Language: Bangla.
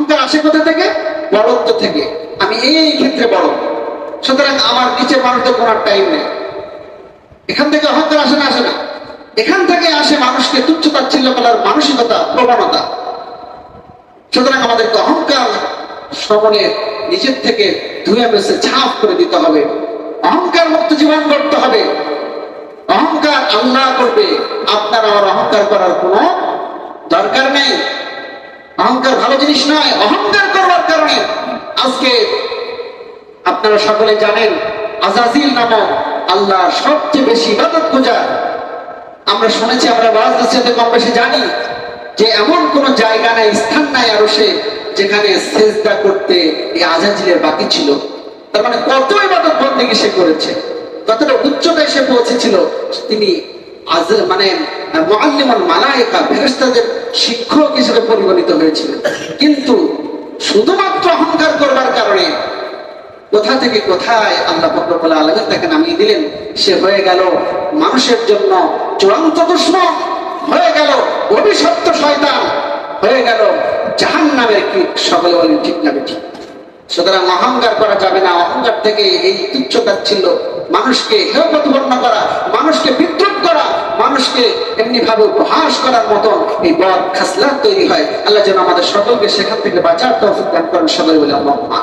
অহংকার আসে কোথা থেকে? বড়ত্ব থেকে। আমি এই ক্ষেত্রে বড়, সুতরাং আমার নিচে মানুষদের করার টাইম নেই। এখান থেকে অহংকার আসে না? আসে না। এখান থেকে আসে মানুষকে তুচ্ছ তাচ্ছিল্য করার মানসিকতা, প্রবণতা। সুতরাং আমাদেরকে অহংকার শ্রবণে নিজের থেকে ধুয়ে বেছে ছাপ করে দিতে হবে। অহংকার মুক্ত জীবন করতে হবে। অহংকার আল্লাহ করবে, আপনার আমার অহংকার করার কোনো দরকার নেই। অহংকার ভালো জিনিস নয়। অহংকার করবার কারণে আজকে আপনারা সকলে জানেন, আজাজিল নামক আল্লাহর সবচেয়ে বেশি ইবাদত পূজা আমরা শুনেছি, আমরা ওয়াজ নসিহতে কম বেশি জানি যে এমন কোন জায়গা নাই, স্থান নাই আরশে যেখানে সিজদা করতে এই আজাজিলের বাকি ছিল। তার মানে কত ইবাদত বন্দেগী সে করেছে, কতটা উচ্চতায় সে পৌঁছেছিল। তিনি মানে মুআল্লিমুল মালায়েকা, ফেরেশতাদের শিক্ষক হিসেবে পরিগণিত হয়েছিলেন। কিন্তু শুধুমাত্র অহংকার করবার কারণে কোথা থেকে কোথায় আল্লাহ পাক রব্বুল আলামিন তাকে নামিয়ে দিলেন। সে হয়ে গেল মানুষের জন্য চূড়ান্ত দুশমন, হয়ে গেল অভিশপ্ত শয়তান, হয়ে গেল জাহান্নামের কীট। সকলে বলেন ঠিক না ঠিক? সুতরাং অহংকার করা যাবে না। অহংকার থেকে এই তুচ্ছতাচ্ছিল্য, মানুষকে হেয় প্রতিপন্ন করা, মানুষকে বিদ্রুপ করা, মানুষকে এমনি ভাবে উপহাস করার মতন এই বদ খাসলাত তৈরি হয়। আল্লাহ যেন আমাদের সকলকে সেখান থেকে বাঁচার তৌফিক দান করেন। সবাই বলে আল্লাহুম্মা।